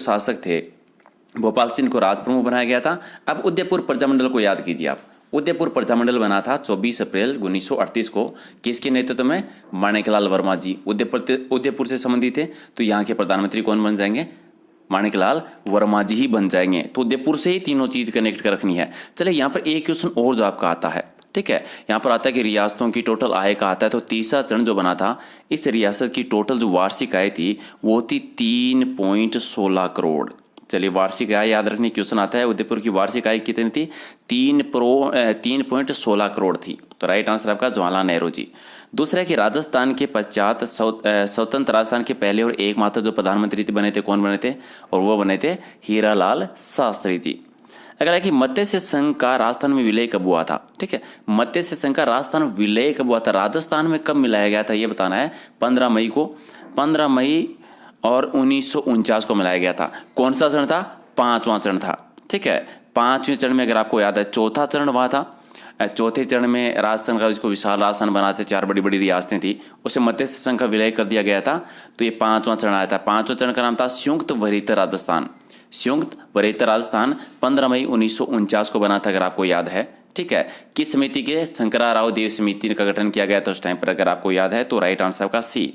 शासक थे भोपाल सिंह को राज प्रमुख बनाया गया था। अब उदयपुर प्रजामंडल को याद कीजिए आप। उदयपुर प्रजामंडल बना था 24 अप्रैल 1938 को। किसके नेतृत्व में? माणिकलाल वर्मा जी उदयपुर से संबंधित थे। तो यहाँ के प्रधानमंत्री कौन बन जाएंगे? माणिकलाल वर्मा जी ही बन जाएंगे। तो उदयपुर से ही तीनों चीज कनेक्ट कर रखनी है। चलिए यहाँ पर एक क्वेश्चन और जो आपका आता है, ठीक है, यहाँ पर आता है कि रियासतों की टोटल आय का आता है। तो तीसरा चरण जो बना था, इस रियासत की टोटल जो वार्षिक आय थी वो थी 3.16 करोड़। चलिए वार्षिक आय याद रखने क्वेश्चन आता है, उदयपुर की वार्षिक आय कितनी थी? 3.16 करोड़ थी। तो राइट आंसर आपका जवाहरलाल नेहरू जी। दूसरा है कि राजस्थान के पश्चात स्वतंत्र राजस्थान के पहले और एकमात्र जो प्रधानमंत्री बने थे, कौन बने थे? और वो बने थे हीरालाल शास्त्री जी। अगला है कि मत्स्य संघ का राजस्थान में विलय कब हुआ था? ठीक है, मत्स्य संघ का राजस्थान विलय कब हुआ था? राजस्थान में कब मिलाया गया था ये बताना है। 15 मई को, 15 मई और 1949 को मिलाया गया था। कौन सा चरण था? 5वां चरण था। ठीक है, 5वें चरण में अगर आपको याद है चौथा चरण हुआ था। चौथे चरण में राजस्थान का, जिसको विशाल राजस्थान बनाते 4 बड़ी बड़ी रियासतें थी, उसे मत्स्य संघ का विलय कर दिया गया था। तो ये 5वां चरण आया था। 5वें चरण का नाम था संयुक्त वरीयता राजस्थान। संयुक्त वरीयता राजस्थान 15 मई 1949 को बना था, अगर आपको याद है। ठीक है, किस समिति के? शंकराराव देव समिति का गठन किया गया था उस टाइम पर, अगर आपको याद है। तो राइट आंसर का सी।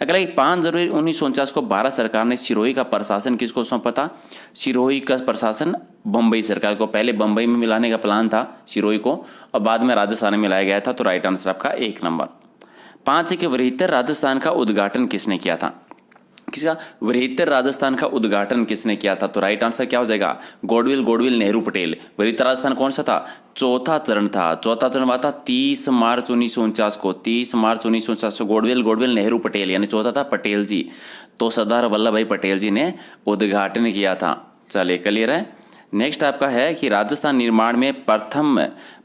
अगला 5 जनवरी 1949 को भारत सरकार ने सिरोही का प्रशासन किसको सौंपा था? सिरोही का प्रशासन बम्बई सरकार को। पहले बम्बई में मिलाने का प्लान था सिरोही को, और बाद में राजस्थान में मिलाया गया था। तो राइट आंसर आपका 1 नंबर। 5 के वृहत्तर राजस्थान का उद्घाटन किसने किया था? किसका? वृहत्तर राजस्थान का उद्घाटन किसने किया था? तो राइट आंसर क्या हो जाएगा? गॉडविल नेहरू पटेल। वृहत्तर राजस्थान कौन सा था? चौथा चरण था। चौथा चरण हुआ था 30 मार्च 1949 को। 30 मार्च 1949 को गॉडविल नेहरू पटेल, यानी चौथा था पटेल जी। तो सरदार वल्लभ भाई पटेल जी ने उद्घाटन किया था। चलिए क्लियर है। नेक्स्ट आपका है कि राजस्थान निर्माण में प्रथम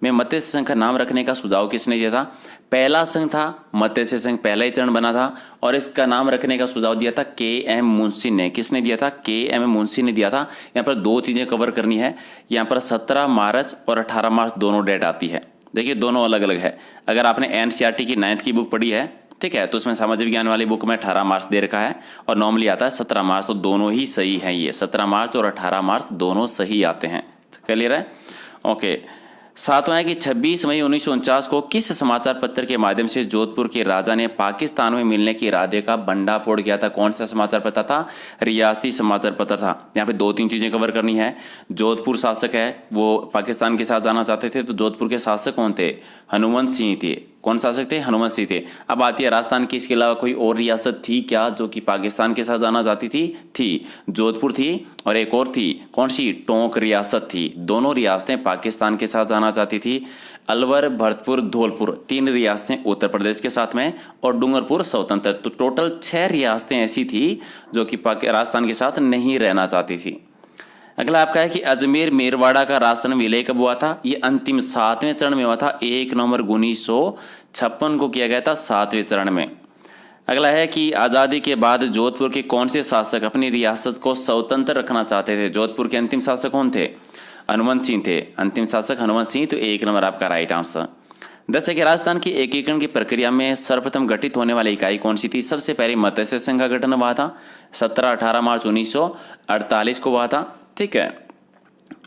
में मत्स्य संघ का नाम रखने का सुझाव किसने दिया था? पहला संघ था मत्स्य संघ, पहला ही चरण बना था, और इसका नाम रखने का सुझाव दिया था के.एम. मुंशी ने। किसने दिया था? के.एम. मुंशी ने दिया था। यहाँ पर 2 चीजें कवर करनी है। यहाँ पर 17 मार्च और 18 मार्च दोनों डेट आती है। देखिए दोनों अलग अलग है। अगर आपने एनसीईआरटी की 9th की बुक पढ़ी है, ठीक है, तो उसमें सामाजिक विज्ञान वाली बुक में 18 मार्च दे रखा है, और नॉर्मली आता है 17 मार्च। तो दोनों ही सही हैं। ये 17 मार्च और 18 मार्च दोनों सही आते हैं। क्लियर है? ओके। 7वां है कि 26 मई 1949 को किस समाचार पत्र के माध्यम से जोधपुर के राजा ने पाकिस्तान में मिलने के इरादे का भंडाफोड़ किया था? कौन सा समाचार पत्र था? रियासती समाचार पत्र था। यहाँ पे 2-3 चीजें कवर करनी है। जोधपुर शासक है वो पाकिस्तान के साथ जाना चाहते थे, तो जोधपुर के शासक कौन थे? हनुमंत सिंह थे। कौन शासक थे? हनुमंत सिंह थे। अब आती है राजस्थान की, इसके अलावा कोई और रियासत थी क्या जो कि पाकिस्तान के साथ जाना चाहती थी? थी, जोधपुर थी, और एक और थी, कौन सी? टोंक रियासत थी। दोनों रियासतें पाकिस्तान के साथ जाना चाहती थी। अलवर, भरतपुर, धौलपुर 3 रियासतें उत्तर प्रदेश के साथ में, और डूंगरपुर स्वतंत्र। तो टोटल 6 रियासतें ऐसी थी जो कि राजस्थान के साथ नहीं रहना चाहती थी। अगला आपका है कि अजमेर मेरवाड़ा का राजस्थान विलय कब हुआ था? ये अंतिम 7वें चरण में हुआ था। 1 नवंबर 1956 को किया गया था, 7वें चरण में। अगला है कि आज़ादी के बाद जोधपुर के कौन से शासक अपनी रियासत को स्वतंत्र रखना चाहते थे? जोधपुर के अंतिम शासक कौन थे? हनुमंत सिंह थे। अंतिम शासक हनुमंत सिंह। तो 1 नंबर आपका राइट आंसर। 10 है कि राजस्थान की एकीकरण की प्रक्रिया में सर्वप्रथम गठित होने वाली इकाई कौन सी थी? सबसे पहले मत्स्य संघ का गठन हुआ था। 17-18 मार्च 1948 को हुआ था। ठीक है,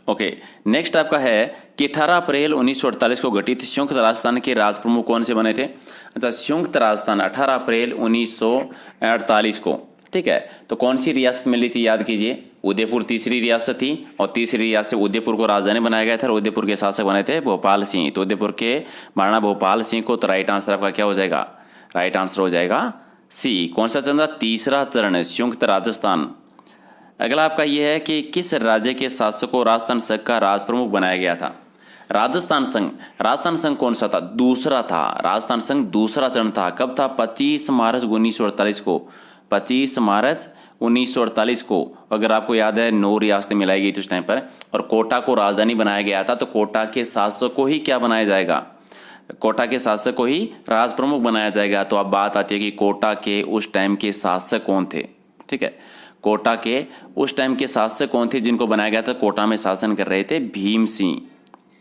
ओके। नेक्स्ट आपका है कि 18 अप्रैल 1948 को गठित संयुक्त राजस्थान के राज प्रमुख कौन से बने थे? अच्छा, संयुक्त राजस्थान 18 अप्रैल 1948 को। ठीक है, तो कौन सी रियासत मिली थी? याद कीजिए, उदयपुर तीसरी रियासत थी, और तीसरी रियासत उदयपुर को राजधानी बनाया गया था, और उदयपुर के शासक बने थे भोपाल सिंह। तो उदयपुर के महाराणा भोपाल सिंह को। तो राइट आंसर आपका क्या हो जाएगा? राइट आंसर हो जाएगा सी। कौन सा चरण था? तीसरा चरण, संयुक्त राजस्थान। अगला आपका यह है कि किस राज्य के शासक को राजस्थान संघ का राज प्रमुख बनाया गया था? राजस्थान संघ। राजस्थान संघ कौन सा था? दूसरा था। राजस्थान संघ दूसरा चरण था। कब था? 25 मार्च 1948 को। 25 मार्च 1948 को। अगर आपको याद है 9 रियासतें मिलाई गई थी उस टाइम पर, और कोटा को राजधानी बनाया गया था। तो कोटा के शासक को ही क्या बनाया जाएगा? कोटा के शासक को ही राज प्रमुख बनाया जाएगा। तो अब बात आती है कि कोटा के उस टाइम के शासक कौन थे? ठीक है, कोटा के उस टाइम के शासक कौन थे जिनको बनाया गया था? कोटा में शासन कर रहे थे भीम सिंह।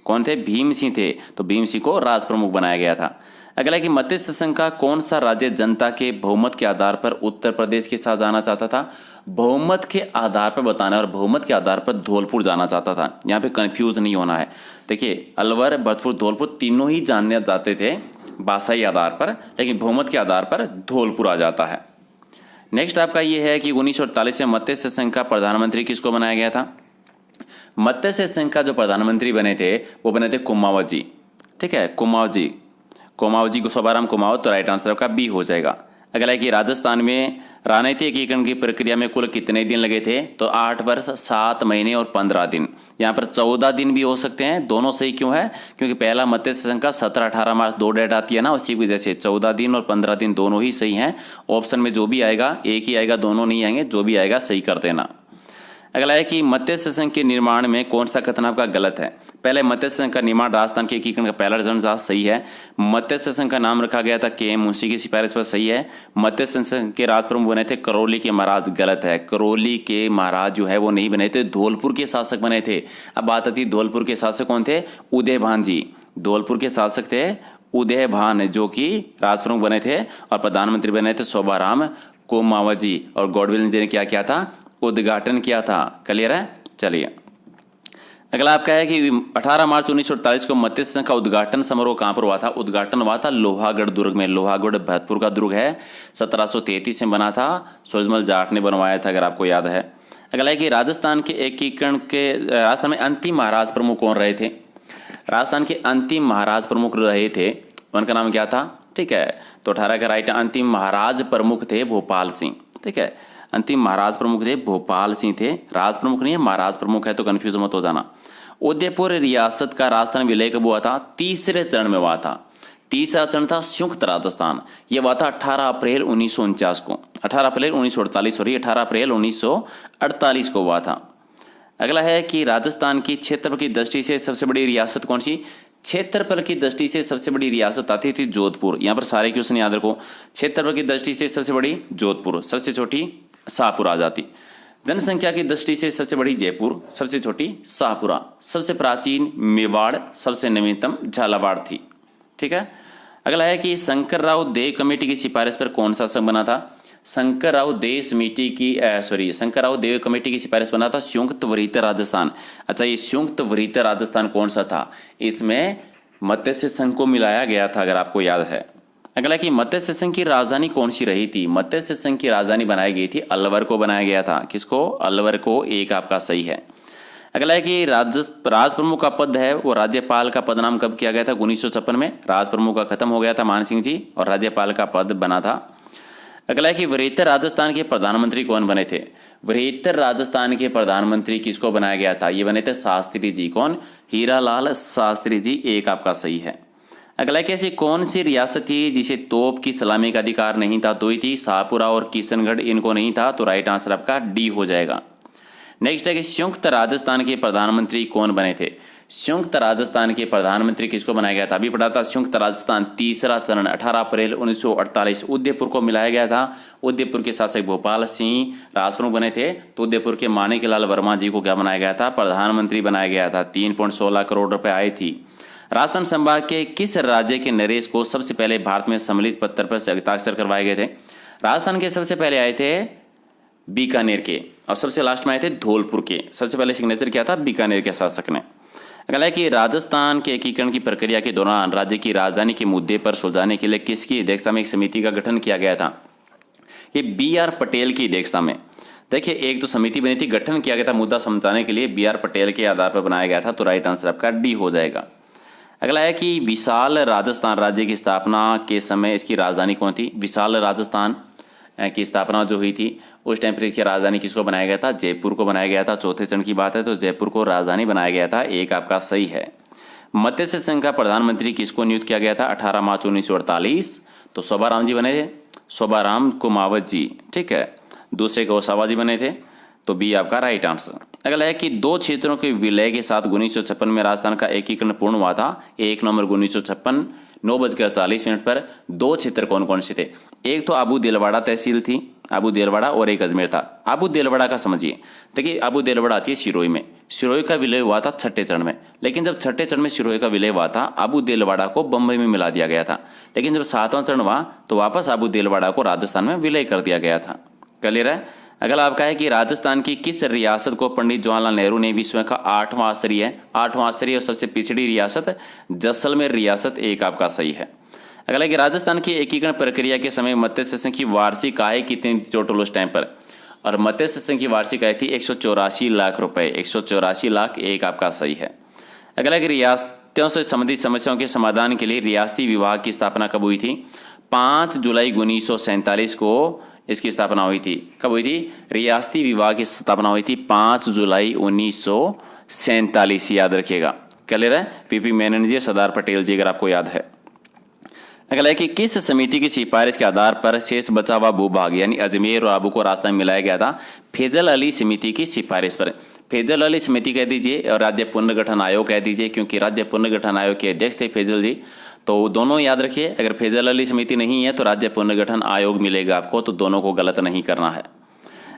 कौन थे? भीम सिंह थे। तो भीम सिंह को राज प्रमुख बनाया गया था। अगला है कि मत्स्य संघ का कौन सा राज्य जनता के बहुमत के आधार पर उत्तर प्रदेश के साथ जाना चाहता था? बहुमत के आधार पर बताना है, और बहुमत के आधार पर धौलपुर जाना चाहता था। यहाँ पे कंफ्यूज नहीं होना है। देखिए, अलवर, भरतपुर, धौलपुर तीनों ही जानने जाते थे भाषाई आधार पर, लेकिन बहुमत के आधार पर धौलपुर आ जाता है। नेक्स्ट आपका ये है कि 1948 में मत्स्य संघ का प्रधानमंत्री किसको बनाया गया था? मत्स्य संघ का जो प्रधानमंत्री बने थे वो बने थे कुमावत। ठीक है, कुमावत को शोभाराम कुमावत, तो राइट आंसर आपका बी हो जाएगा। अगला है कि राजस्थान में राजनीतिक एकीकरण की प्रक्रिया में कुल कितने दिन लगे थे? तो 8 वर्ष 7 महीने और 15 दिन। यहाँ पर 14 दिन भी हो सकते हैं, दोनों सही क्यों है? क्योंकि पहला मत्स्य संघ का 17-18 मार्च 2 डेट आती है ना, उसी वजह से 14 दिन और 15 दिन दोनों ही सही हैं। ऑप्शन में जो भी आएगा, एक ही आएगा, दोनों नहीं आएंगे, जो भी आएगा सही कर देना। अगला है कि मत्स्य संघ के निर्माण में कौन सा कथन आपका गलत है? पहले मत्स्य संघ का निर्माण राजस्थान के एकीकरण का पहला ऋण सही है। मत्स्य संघ का नाम रखा गया था के मुंशी की सिफारिश पर, सही है। मत्स्य संघ के राज प्रमुख बने थे करौली के महाराज, गलत है। करौली के महाराज जो है वो नहीं बने थे, धौलपुर के शासक बने थे। अब बात आती है धौलपुर के शासक कौन थे? उदयभान जी। धौलपुर के शासक थे उदयभान, जो कि राज प्रमुख बने थे, और प्रधानमंत्री बने थे शोभाराम कुमावत जी। और गॉडविल जी ने क्या किया था? उद्घाटन किया था। क्लियर है? चलिए, अगला आपका है कि 18 मार्च 1948 को मत्स्य संघ का उद्घाटन समारोह कहां पर हुआ था? उद्घाटन हुआ था लोहागढ़ दुर्ग में। लोहागढ़ भरतपुर का दुर्ग है, 1733 में बना था, सूरजमल जाट ने बनवाया था, अगर आपको याद है। अगला है कि राजस्थान के एकीकरण के राजस्थान में अंतिम महाराज प्रमुख कौन रहे थे? राजस्थान के अंतिम महाराज प्रमुख रहे थे, उनका नाम क्या था? ठीक है, तो 18 का राइट। अंतिम महाराज प्रमुख थे भोपाल सिंह। ठीक है, अंतिम महाराज प्रमुख थे भोपाल सिंह थे, राज प्रमुख नहीं है, महाराज प्रमुख है, तो कंफ्यूज मत हो जाना। उदयपुर रियासत का राजस्थान विलय कब हुआ था? तीसरे चरण में हुआ था। तीसरा चरण था संयुक्त राजस्थान, यह हुआ था 18 अप्रैल 1949 को। 18 अप्रैल 1948 सॉरी 18 अप्रैल 1948 को हुआ था। अगला है कि राजस्थान की क्षेत्रफल की दृष्टि से सबसे बड़ी रियासत कौन सी? क्षेत्रफल की दृष्टि से सबसे बड़ी रियासत आती थी जोधपुर। यहां पर सारे क्वेश्चन याद रखो। क्षेत्रफल की दृष्टि से सबसे बड़ी जोधपुर, सबसे छोटी शाहपुरा आ जाती। जनसंख्या की दृष्टि से सबसे बड़ी जयपुर, सबसे छोटी शाहपुरा, सबसे प्राचीन मेवाड़, सबसे नवीनतम झालावाड़ थी। ठीक है, अगला है कि शंकरराव देव कमेटी की सिफारिश पर कौन सा संघ बना था? शंकरराव देव कमेटी की सिफारिश बना था संयुक्त वृहत्तर राजस्थान। अच्छा, ये संयुक्त वृहत्तर राजस्थान कौन सा था? इसमें मत्स्य संघ को मिलाया गया था, अगर आपको याद है। अगला कि मत्स्य संघ की राजधानी कौन सी रही थी? मत्स्य संघ की राजधानी बनाई गई थी अलवर को बनाया गया था। किसको? अलवर को, एक आपका सही है। अगला है कि राज प्रमुख का पद है वो राज्यपाल का पद नाम कब किया गया था? 1956 में। राज प्रमुख का खत्म हो गया था मान सिंह जी, और राज्यपाल का पद बना था। अगला है कि वृहत्तर राजस्थान के प्रधानमंत्री कौन बने थे? वृहत्तर राजस्थान के प्रधानमंत्री किसको बनाया गया था? ये बने थे शास्त्री जी। कौन? हीरालाल शास्त्री जी, एक आपका सही है। अगला कि ऐसी कौन सी रियासत थी जिसे तोप की सलामी का अधिकार नहीं था? दो ही थी, शाहपुरा और किशनगढ़, इनको नहीं था, तो राइट आंसर आपका डी हो जाएगा। नेक्स्ट है कि संयुक्त राजस्थान के प्रधानमंत्री कौन बने थे? संयुक्त राजस्थान के प्रधानमंत्री किसको बनाया गया था? अभी पढ़ा था संयुक्त राजस्थान तीसरा चरण 18 अप्रैल 1948 उदयपुर को मिलाया गया था। उदयपुर के शासक भोपाल सिंह राजप्रमुख बने थे, तो उदयपुर के माणिकलाल वर्मा जी को क्या बनाया गया था? प्रधानमंत्री बनाया गया था। 3.16 करोड़ रुपए आई थी। राजस्थान संभाग के किस राज्य के नरेश को सबसे पहले भारत में सम्मिलित पत्र पर हस्ताक्षर करवाए गए थे? राजस्थान के सबसे पहले आए थे बीकानेर के, और सबसे लास्ट में आए थे धौलपुर के। सबसे पहले सिग्नेचर किया था बीकानेर के शासक ने। अगला है कि राजस्थान के एकीकरण की प्रक्रिया के दौरान राज्य की राजधानी के मुद्दे पर सुलझाने के लिए किसकी अध्यक्षता में एक समिति का गठन किया गया था? ये BR पटेल की अध्यक्षता में। देखिए, एक तो समिति बनी थी, गठन किया गया था मुद्दा समझाने के लिए, BR पटेल के आधार पर बनाया गया था, तो राइट आंसर आपका डी हो जाएगा। अगला है कि विशाल राजस्थान राज्य की स्थापना के समय इसकी राजधानी कौन थी? विशाल राजस्थान की स्थापना जो हुई थी उस टाइम पर इसकी राजधानी किसको बनाया गया था? जयपुर को बनाया गया था। चौथे चरण की बात है, तो जयपुर को राजधानी बनाया गया था, एक आपका सही है। मत्स्य संघ का प्रधानमंत्री किसको नियुक्त किया गया था 18 मार्च 1948? तो शोभाराम जी बने थे, शोभाराम कुमावत जी। ठीक है, दूसरे को ओसावा जी बने थे, तो बी आपका राइट आंसर। अगला है कि दो क्षेत्रों के विलय के साथ 1956 में राजस्थान का एकीकरण पूर्ण हुआ था। 1 नवंबर 1956 9:40 पर 2 क्षेत्र कौन कौन से थे? एक तो अबू दिलवाड़ा तहसील थी, अबू दिलवाड़ा, और एक अजमेर था। अबू दिलवाड़ा का समझिए, देखिए अबू दिलवाड़ा आती है सिरोही में, सिरोही का विलय हुआ था छठे चरण में, लेकिन जब छठे चरण में सिरोही का विलय हुआ था अबू दिलवाड़ा को बम्बई में मिला दिया गया था, लेकिन जब 7वां चरण हुआ तो वापस अबू दिलवाड़ा को राजस्थान में विलय कर दिया गया था। क्लियर है? अगला आपका है कि राजस्थान की किस रियासत को पंडित जवाहरलाल नेहरू ने विश्व का 8वां स्तरीय और सबसे पिछड़ी रियासत जैसलमेर रियासत एक आपका सही है। अगला है कि राजस्थान की एकीकरण प्रक्रिया के समय मत्स्य संघ की वार्षिक आय कितनी थी टोटल उस टाइम पर? और मत्स्य संघ की वार्षिक आय थी 184 लाख रुपए, 184 लाख एक आपका सही है। अगला है कि रियासतों से संबंधित समस्याओं के समाधान के लिए रियासती विभाग की स्थापना कब हुई थी? 5 जुलाई 1947 को इसकी स्थापना हुई थी। कब हुई थी? रियासती विभाग की स्थापना हुई थी 5 जुलाई 1947, याद रखिएगा। क्लियर है? पीपी मेनन जी, सरदार पटेल जी, अगर आपको याद है। अगला है कि किस समिति की सिफारिश के आधार पर शेष बचा हुआ भूभाग यानी अजमेर और आबू को राजस्थान में मिलाया गया था? फैजल अली समिति की सिफारिश पर। फैजल अली समिति कह दीजिए और राज्य पुनर्गठन आयोग कह दीजिए, क्योंकि राज्य पुनर्गठन आयोग के अध्यक्ष थे फैजल जी, तो दोनों याद रखिए। अगर फैजल अली समिति नहीं है तो राज्य पुनर्गठन आयोग मिलेगा आपको, तो दोनों को गलत नहीं करना है।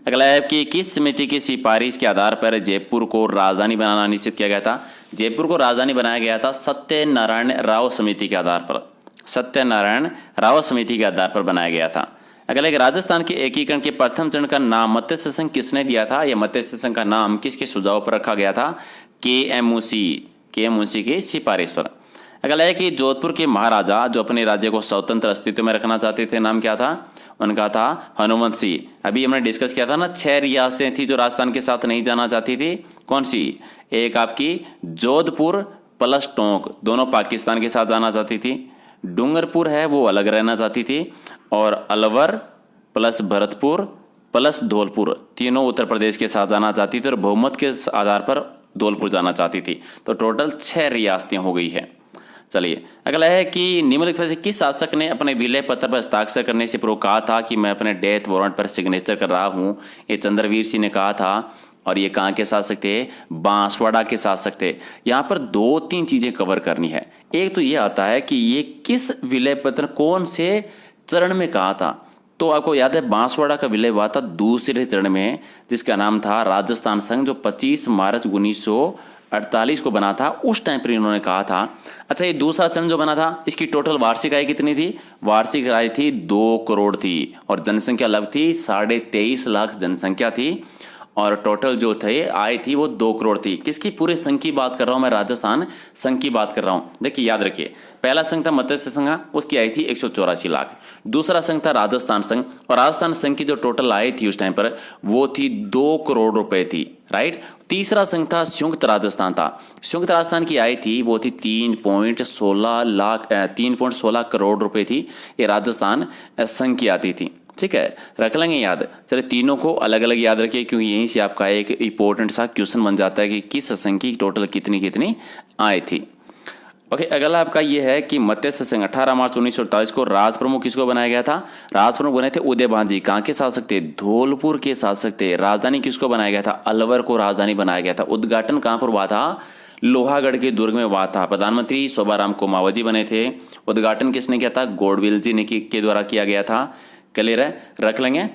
अगला है कि किस समिति की सिफारिश के आधार पर जयपुर को राजधानी बनाना निश्चित किया गया था? जयपुर को राजधानी बनाया गया था सत्यनारायण राव समिति के आधार पर, सत्यनारायण राव समिति के आधार पर बनाया गया था। अगला एक राजस्थान के एकीकरण के प्रथम चरण का नाम मत्स्य संघ किसने दिया था? यह मत्स्य संघ का नाम किसके सुझाव पर रखा गया था? के.एम. मुंशी की सिफारिश पर। अगला है कि जोधपुर के महाराजा जो अपने राज्य को स्वतंत्र अस्तित्व में रखना चाहते थे, नाम क्या था उनका? था हनुमंत सिंह। अभी हमने डिस्कस किया था ना, 6 रियासतें थी जो राजस्थान के साथ नहीं जाना चाहती थी। कौन सी? एक आपकी जोधपुर प्लस टोंक, दोनों पाकिस्तान के साथ जाना चाहती थी। डूंगरपुर है वो अलग रहना चाहती थी, और अलवर प्लस भरतपुर प्लस धौलपुर तीनों उत्तर प्रदेश के साथ जाना चाहती थी, और बहुमत के आधार पर धौलपुर जाना चाहती थी। तो टोटल 6 रियासतें हो गई है। चलिए अगला है कि निम्नलिखित में से किस शासक ने अपने विलय पत्र पर हस्ताक्षर करने से पूर्व कहा था कि मैं अपने डेथ वारंट पर सिग्नेचर कर रहा हूं? ये चंद्रवीर सिंह ने कहा था। और ये कहाँ के शासक थे? बांसवाड़ा के शासक थे। यहाँ पर 2-3 चीजें कवर करनी है। एक तो ये आता है कि ये किस विलय पत्र कौन से चरण में कहा था, तो आपको याद है बांसवाड़ा का विलय हुआ था दूसरे चरण में, जिसका नाम था राजस्थान संघ, जो 25 मार्च 1948 को बना था। उस टाइम पर इन्होंने कहा था। अच्छा, ये दूसरा चरण जो बना था, इसकी टोटल वार्षिक आय कितनी थी? वार्षिक आय थी 2 करोड़ थी, और जनसंख्या लग थी 23.5 लाख जनसंख्या थी, और टोटल जो थे आय थी वो 2 करोड़ थी। किसकी? पूरे संघ की बात कर रहा हूं मैं, राजस्थान संघ की बात कर रहा हूं। देखिए याद रखिए, पहला संघ था मत्स्य संघ, उसकी आय थी 184 लाख। दूसरा संघ था राजस्थान संघ, और राजस्थान संघ की जो टोटल आय थी उस टाइम पर वो थी 2 करोड़ रुपए थी, राइट। तीसरा संघ था संयुक्त राजस्थान था। संयुक्त राजस्थान की आय थी वो थी 3.16 करोड़ रुपए थी। ये राजस्थान संघ की आती थी, ठीक है, रख लेंगे याद। चलिए तीनों को अलग अलग याद रखिए, क्योंकि यहीं से आपका एक इंपॉर्टेंट सा क्वेश्चन बन जाता है कि किस संघ की टोटल कितनी कितनी आय थी। ओके, अगला आपका ये है कि मत्स्य संघ 18 मार्च 1948 को राज प्रमुख किसको बनाया गया था? राज प्रमुख बने थे उदयभान जी। कहाँ के शासक थे? धौलपुर के शासक थे। राजधानी किसको बनाया गया था? अलवर को राजधानी बनाया गया था। उद्घाटन कहाँ पर हुआ था? लोहागढ़ के दुर्ग में हुआ था। प्रधानमंत्री शोभाराम कोमावत बने थे। उद्घाटन किसने किया था? गॉडविल जी ने के द्वारा किया गया था। क्लियर है, रख लेंगे।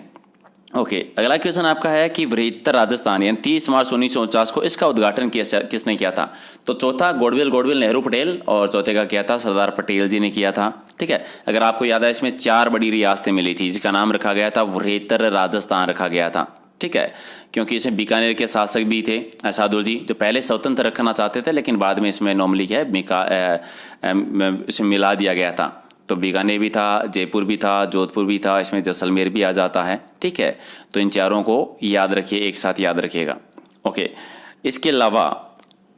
ओके, अगला क्वेश्चन आपका है कि बृहत्तर राजस्थान यानी 30 मार्च 1949 को इसका उद्घाटन किसने किया था? तो चौथा गॉडविल नेहरू पटेल, और चौथे का किया था सरदार पटेल जी ने किया था। ठीक है, अगर आपको याद है इसमें 4 बड़ी रियासतें मिली थी, जिसका नाम रखा गया था बृहत्तर राजस्थान रखा गया था। ठीक है, क्योंकि इसमें बीकानेर के शासक भी थे शार्दुल जी, जो पहले स्वतंत्र रखना चाहते थे, लेकिन बाद में इसमें नॉर्मली क्या है इसे मिला दिया गया था। तो बीकानेर भी था, जयपुर भी था, जोधपुर भी था, इसमें जैसलमेर भी आ जाता है। ठीक है, तो इन चारों को याद रखिए, एक साथ याद रखिएगा। ओके, इसके अलावा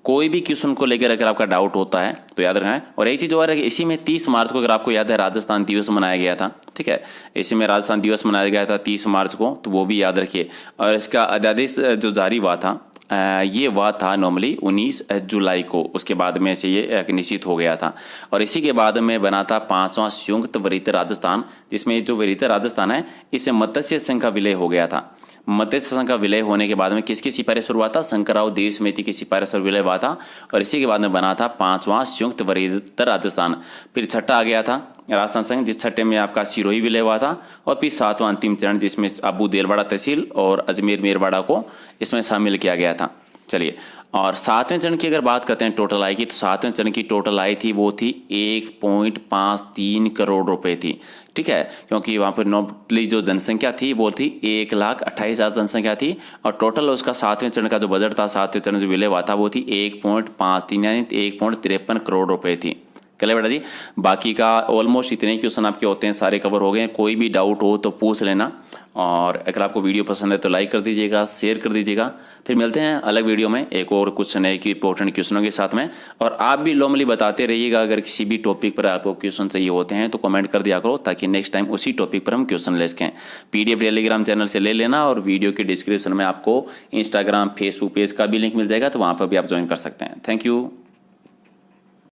कोई भी क्वेश्चन को लेकर अगर आपका डाउट होता है तो याद रखना है। और एक चीज़ और है कि इसी में 30 मार्च को अगर आपको याद है राजस्थान दिवस मनाया गया था। ठीक है, इसी में राजस्थान दिवस मनाया गया था 30 मार्च को, तो वो भी याद रखिए। और इसका अध्यादेश जो जारी हुआ था ये हुआ था नॉर्मली 19 जुलाई को। उसके बाद में से ये निश्चित हो गया था। और इसी के बाद में बना था 5वां संयुक्त वरीयता राजस्थान, जिसमें जो वरीयता राजस्थान है इससे मत्स्य संघ का विलय हो गया था। मत्स्य संघ का विलय होने के बाद में किसकी सिफारिश पर हुआ था? शंकरराव देशमेती की सिफारिश पर विलय हुआ था। और इसी के बाद में बना था 5वां संयुक्त वरीयता राजस्थान। फिर छठा आ गया था राजस्थान संघ, जिस छठे में आपका सिरोही विलय हुआ था। और फिर 7वां अंतिम चरण, जिसमें अबू देलवाड़ा तहसील और अजमेर मेरवाड़ा को इसमें शामिल किया गया था। चलिए, और 7वें चरण की अगर बात करते हैं टोटल आय की, तो 7वें चरण की टोटल आय थी वो थी 1.53 करोड़ रुपए थी। ठीक है, क्योंकि वहाँ पर नॉर्मली जो जनसंख्या थी वो थी 1,28,000 जनसंख्या थी। और टोटल उसका 7वें चरण का जो बजट था, 7वें चरण जो विलय हुआ था, वो थी 1.53 यानी 1.53 करोड़ रुपए थी। चलिए बेटा जी, बाकी का ऑलमोस्ट इतने ही क्वेश्चन आपके होते हैं, सारे कवर हो गए हैं। कोई भी डाउट हो तो पूछ लेना। और अगर आपको वीडियो पसंद है तो लाइक कर दीजिएगा, शेयर कर दीजिएगा। फिर मिलते हैं अलग वीडियो में एक और कुछ नए की इंपॉर्टेंट क्वेश्चनों के साथ में। और आप भी नॉर्मली बताते रहिएगा, अगर किसी भी टॉपिक पर आपको क्वेश्चन चाहिए होते हैं तो कमेंट कर दिया करो, ताकि नेक्स्ट टाइम उसी टॉपिक पर हम क्वेश्चन ले सकें। PDF टेलीग्राम चैनल से ले लेना, और वीडियो के डिस्क्रिप्शन में आपको इंस्टाग्राम फेसबुक पेज का भी लिंक मिल जाएगा, तो वहाँ पर भी आप ज्वाइन कर सकते हैं। Thank you.